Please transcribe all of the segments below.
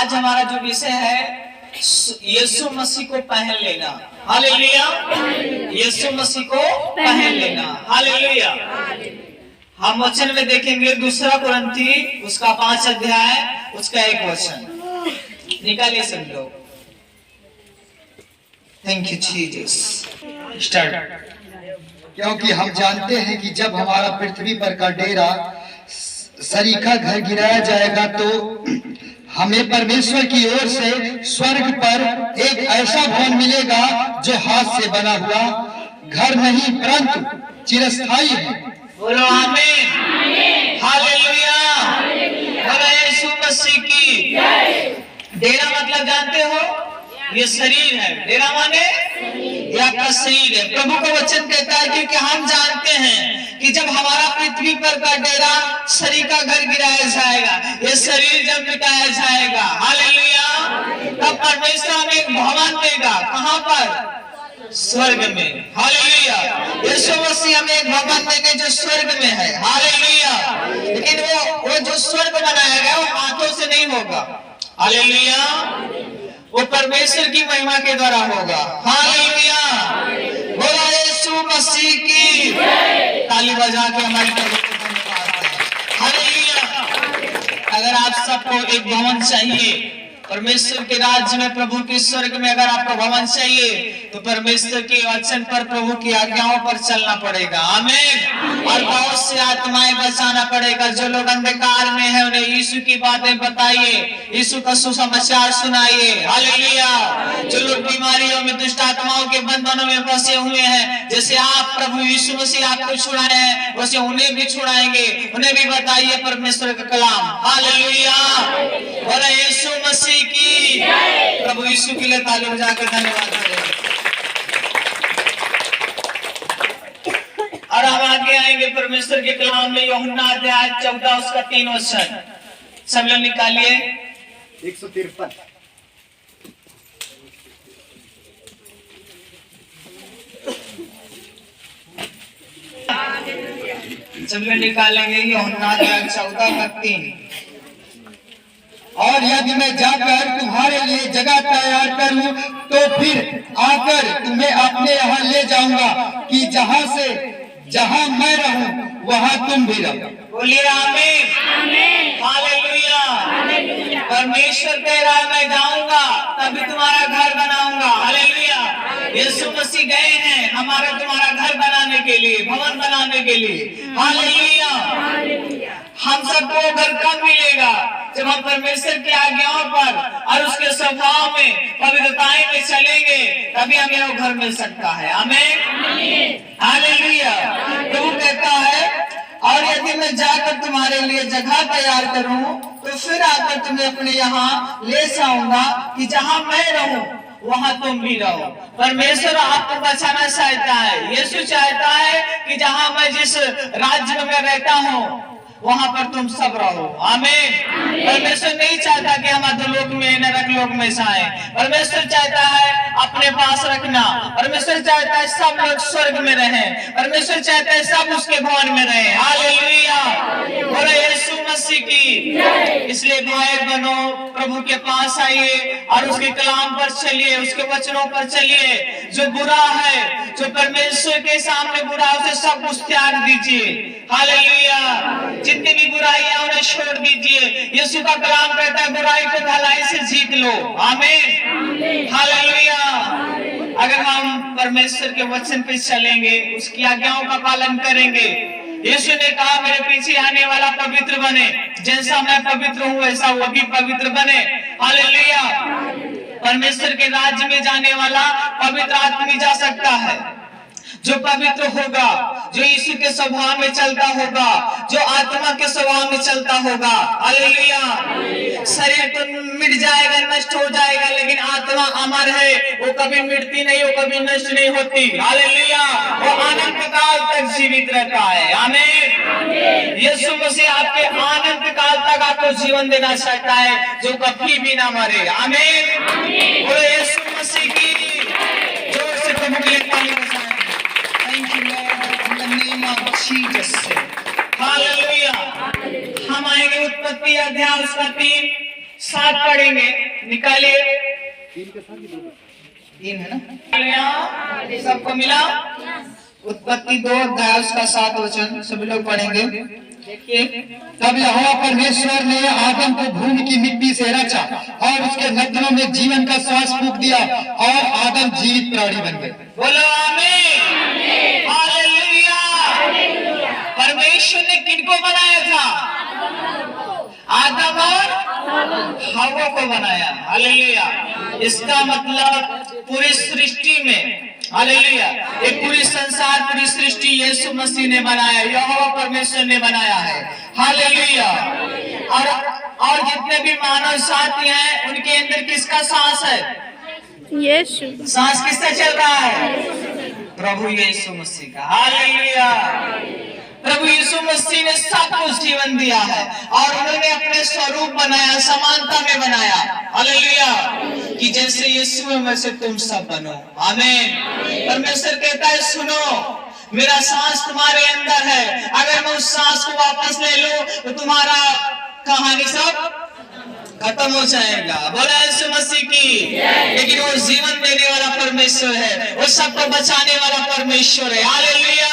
आज हमारा जो विषय है यीशु मसीह को पहन लेना। हालेलुया। यीशु मसीह को पहन लेना। हालेलुया। हम वचन में देखेंगे 2 कुरिन्थी उसका 5 अध्याय उसका 1 वचन निकालिए सब लोग। Thank you Jesus. स्टार्ट। क्योंकि हम जानते हैं कि जब हमारा पृथ्वी पर का डेरा सरीखा घर गिराया जाएगा तो हमें परमेश्वर की ओर से स्वर्ग पर एक ऐसा भवन मिलेगा जो हाथ से बना हुआ घर नहीं परंतु चिरस्थायी है। बोलो आमीन। हालेलुया। बोलो यीशु मसीह की जय। डेरा मतलब जानते हो, ये शरीर है। डेरा माने ये आपका शरीर है। प्रभु का वचन कहता है क्योंकि हम जानते हैं कि जब हमारा पृथ्वी पर का डेरा शरीर का घर गिराया जाएगा, ये शरीर जब मिटाया जाएगा, हालेलुया, तब परमेश्वर हमें एक भवन देगा। कहाँ पर? स्वर्ग में। हालेलुया। यीशु मसीह हमें एक भवन देंगे जो स्वर्ग में है। हालेलुया। लेकिन वो जो स्वर्ग बनाया गया वो हाथों से नहीं होगा। हालेलुया। वो परमेश्वर की महिमा के द्वारा होगा। हालेलुया। बोला यीशु मसीह की ताली बजा के हमारी प्रभु को धन्यवाद है। हालेलुया। अगर आप सबको एक भवन चाहिए परमेश्वर के राज्य में, प्रभु के स्वर्ग में, अगर आपको भवन चाहिए तो परमेश्वर के वचन पर, प्रभु की आज्ञाओं पर चलना पड़ेगा। आमीन। और बहुत से आत्माएं बचाना पड़ेगा। जो लोग अंधकार में हैं उन्हें यीशु की बातें बताइए, यीशु का सुसमाचार सुनाइए। हालेलुया। जो लोग बीमारियों में, दुष्ट आत्माओं के बंधनों में फंसे हुए हैं, जैसे आप प्रभु यीशु मसीह आपको छुड़ाए हैं वैसे उन्हें भी छुड़ाएंगे। उन्हें भी बताइए परमेश्वर का कलाम। हालेलुया। बोला यीशु मसीह की प्रभु यीशु के लिए ताली बजाकर धन्यवाद करें। और हम आगे आएंगे परमेश्वर के कलाम में यूहन्ना अध्याय 14 उसका 3 वचन सब लोग निकालिए। 153 सब लोग निकालेंगे यूहन्ना अध्याय 14 का 3। और यदि मैं जाकर तुम्हारे लिए जगह तैयार करूं तो फिर आकर तुम्हें अपने यहाँ ले जाऊंगा कि जहाँ मैं रहूं वहाँ तुम भी रहो। बोलिए आमीन। हालेलुया। परमेश्वर कह रहा है मैं जाऊंगा तभी तुम्हारा घर बनाऊंगा। हालेलुया। यीशु मसीह गए हैं हमारा तुम्हारा घर बनाने के लिए, भवन बनाने के लिए। हालेलुया। हम सबको घर कब मिलेगा? जब हम परमेश्वर की आज्ञाओं पर और उसके स्वभाव में, पवित्रताएं में चलेंगे, तभी हमें वो घर मिल सकता है। आमीन। हालेलुया। प्रभु कहता है और यदि मैं जाकर तुम्हारे लिए जगह तैयार करूं तो फिर आकर तुम्हें अपने यहाँ ले जाऊंगा कि जहाँ मैं रहूं वहाँ तुम भी रहो। परमेश्वर आपको बचाना चाहता है। यीशु चाहता है कि जहाँ मैं जिस राज्य में मैं रहता हूँ वहां पर तुम सब रहो। आमीन। परमेश्वर नहीं चाहता कि हम अधोलोक में, नरक लोक में जाएं। परमेश्वर चाहता है अपने पास रखना। परमेश्वर चाहता है सब लोग स्वर्ग में रहें। परमेश्वर चाहता है सब उसके भवन में रहें। हालेलुया। बोलो यीशु मसीह की। इसलिए भाई बहनों, प्रभु के पास आइए और उसके कलाम पर चलिए, उसके वचनों पर चलिए। जो बुरा है, जो परमेश्वर के सामने बुरा है, उसे सब कुछ त्याग दीजिए। हालेलुया। जितनी भी बुराइयां उन्हें छोड़ दीजिए। यीशु का कलाम कहता है बुराई को भलाई से जीत लो। आमीन। हालेलुया। अगर हम परमेश्वर के वचन पे चलेंगे, उसकी आज्ञाओं का पालन करेंगे, यीशु ने कहा मेरे पीछे आने वाला पवित्र बने, जैसा मैं पवित्र हूँ वैसा वो भी पवित्र बने। हालेलुया। परमेश्वर के राज्य में जाने वाला पवित्र आदमी जा सकता है जो पवित्र होगा, जो यीशु के स्वभाव में चलता होगा, जो आत्मा के स्वभाव में चलता होगा। हालेलुया। शरीर तो मिट जाएगा, नष्ट हो जाएगा, लेकिन आत्मा अमर है, वो कभी मिटती नहीं, वो कभी नष्ट नहीं होती। हालेलुया। वो अनंत काल तक जीवित रहता है। आमीन। यीशु मसीह आपके अनंत काल तक आपको जीवन देना चाहता है जो कभी भी ना मरे। आमीन। बोलो यीशु मसीह की। जोर से प्रभु के लिए ताली बजाएं। Thank you Lord in the name of Jesus। Hallelujah. हम आएंगे उत्पत्ति अध्याय उसका 3 साथ पढ़ेंगे, निकालिए। 3 है ना, सबको मिला। उत्पत्ति 2 अध्याय उसका 7 वचन सभी लोग पढ़ेंगे। देखिए, तब यहोवा परमेश्वर ने आदम को भूमि की मिट्टी से रचा और उसके नथनों में जीवन का श्वास फूंक दिया और आदम जीवित प्राणी बन गए। बोलो आमीन, हालेलुया। परमेश्वर ने किनको बनाया था? आदम और हव्वा को बनाया। हालेलुया। इसका मतलब पूरी सृष्टि में, हालेलुया, ये पूरी संसार, पूरी सृष्टि यीशु मसीह ने बनाया, यहोवा परमेश्वर ने बनाया है। हालेलुया। और जितने भी मानव साथी हैं, उनके अंदर किसका सांस है? यीशु। सांस किसका चल रहा है? प्रभु यीशु मसीह का। हालेलुया। प्रभु यीशु मसीह ने सब कुछ जीवन दिया है और उन्होंने अपने स्वरूप बनाया, समानता में बनाया। हालेलुया। कि जैसे यीशु है वैसे तुम सब बनो। आमीन। परमेश्वर कहता है, सुनो, मेरा सांस तुम्हारे अंदर है, अगर मैं उस सांस को वापस ले लूं तो तुम्हारा कहानी सब खत्म हो जाएगा। बोला यीशु मसीह की। लेकिन वो जीवन देने वाला परमेश्वर है, वो सबको बचाने वाला परमेश्वर है। हालेलुया।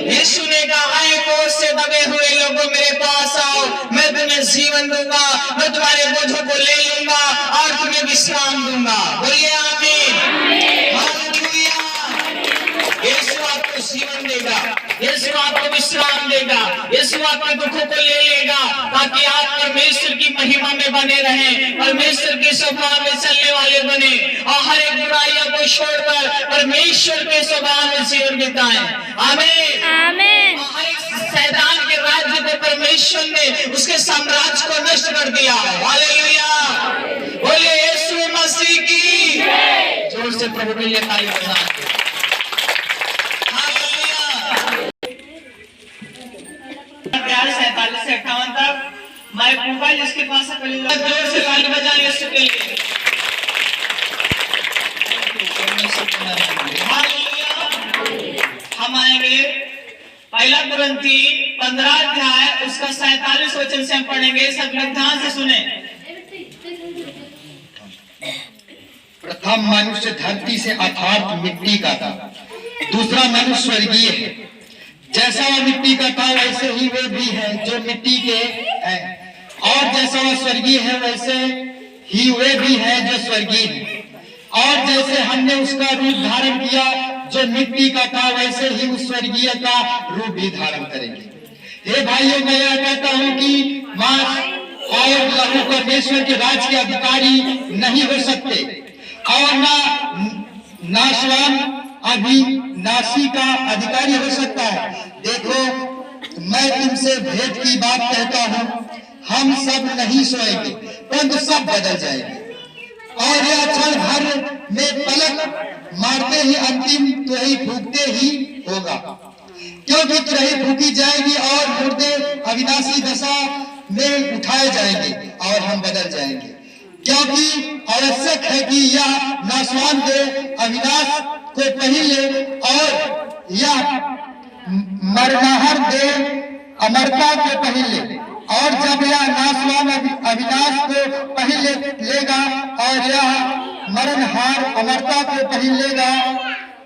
यीशु ने कहा, आए कोर्ट से दबे हुए लोगों मेरे पास आओ, मैं तुम्हें जीवन दूंगा, मैं तुम्हारे बोझों को ले लूंगा और तुम्हें विश्राम दूंगा। बोलिए आमीन। हालेलुया। यीशु आपको जीवन देगा, यीशु आपको विश्राम देगा, यीशु आपके दुखों को ले लेगा ताकि आप परमेश्वर की महिमा में बने रहें, परमेश्वर के स्वभाव में चलने वाले बने और हर एक बुराइयों को छोड़कर परमेश्वर के स्वभाव में जीवन बिताएं। आमीन। आमीन। हर एक शैतान के राज्य को परमेश्वर ने, उसके साम्राज्य को नष्ट कर दिया है। हालेलुया। बोलिए यीशु मसीह की। जोर से प्रभु के लिए ताली बजाएं। प्यार 47 से 58 तक माइक मोबाइल जिसके पास है पहले जोर से ताली बजाएं यीशु के लिए। हालेलुया। हम आएंगे पहला कुरिन्थी 15 अध्याय उसका 47 वचन से हम पढ़ेंगे। सब लोग ध्यान से सुने। प्रथम मनुष्य धरती से अर्थात मिट्टी का था, दूसरा मनुष्य स्वर्गीय है। जैसा वह मिट्टी का था वैसे ही वे भी है जो मिट्टी के हैं, और जैसा वह स्वर्गीय है वैसे ही वे भी है जो स्वर्गीय है। और जैसे हमने उसका रूप धारण किया जो मिट्टी का था वैसे ही उस स्वर्गीय का रूप भी धारण करेंगे। हे भाइयों, मैं यह कहता हूँ कि मांस और लहू परमेश्वर के राज के अधिकारी नहीं हो सकते और नाशवान अविनाशी का अधिकारी हो सकता है। देखो, मैं तुमसे भेद की बात कहता हूँ, हम सब नहीं सोएंगे परंतु सब बदल जाएंगे और यह क्षण भर में पलक मारते ही अंतिम तुरही फूंकते ही होगा, क्योंकि तुरही फूंकी जाएगी और मुर्दे अविनाशी दशा में उठाए जाएंगे और हम बदल जाएंगे। क्योंकि आवश्यक है कि यह नाशवान देह अविनाश को पहले और यह मरनाहर देह अमरता को पहले, और जब यह नाशवान अविनाश को पहले लेगा और यह मरणहार अमरता को पहले लेगा,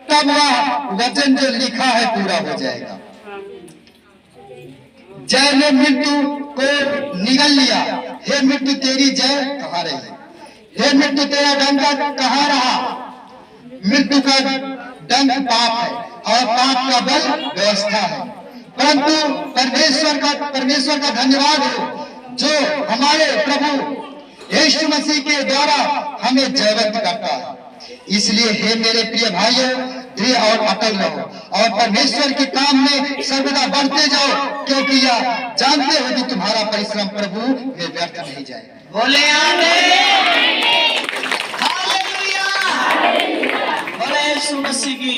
तब वह वचन जो लिखा है पूरा हो जाएगा। जय ने मृत्यु को निगल लिया, हे मृत्यु तेरी जय कहाँ रही? हे मृत्यु तेरा डंक कहाँ रहा? मृत्यु का डंक पाप है और पाप का बल व्यवस्था है, परंतु परमेश्वर का धन्यवाद हो जो हमारे प्रभु यीशु मसीह के द्वारा हमें जयवंत करता है। इसलिए हे मेरे प्रिय भाइयों, दृढ़ और अटल रहो और परमेश्वर के काम में सर्वदा बढ़ते जाओ, क्योंकि यह जानते हो कि तुम्हारा परिश्रम प्रभु में व्यर्थ नहीं जाएगा। बोले आमीन। हालेलुया। बोले यीशु मसीह की।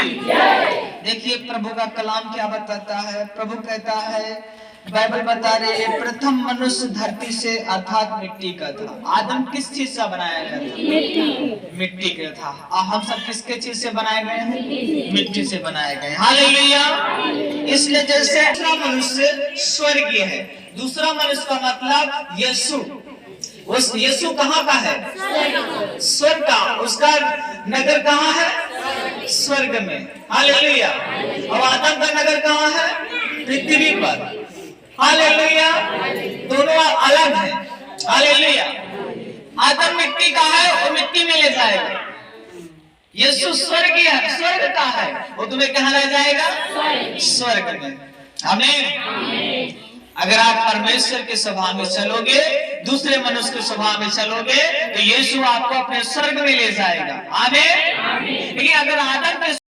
देखिए प्रभु का कलाम क्या बताता है। प्रभु कहता है, बाइबल बता रही है, प्रथम मनुष्य धरती से अर्थात मिट्टी का था। आदम किस चीज से बनाया गया था? मिट्टी का था। और हम सब किसके चीज से बनाए गए हैं? मिट्टी से बनाए गए। हालेलुया। इसलिए जैसे दूसरा मनुष्य स्वर्गीय है, दूसरा मनुष्य का मतलब यीशु, वो उस यीशु कहाँ का है? स्वर्ग का। उसका नगर कहाँ है? स्वर्ग में। हालेलुया। और आदम का नगर कहाँ है? पृथ्वी पर। हालेलुया। दोनों अलग हैं। हालेलुया। आदम मिट्टी का है, वो मिट्टी में ले जाएगा। यीशु स्वर्ग है, स्वर्ग का है, वो तुम्हें कहाँ ले जाएगा? स्वर्ग में। आमीन। अगर आप परमेश्वर के स्वभाव में चलोगे, दूसरे मनुष्य के स्वभाव में चलोगे, तो यीशु आपको अपने स्वर्ग में ले जाएगा। आमीन। लेकिन अगर आदम के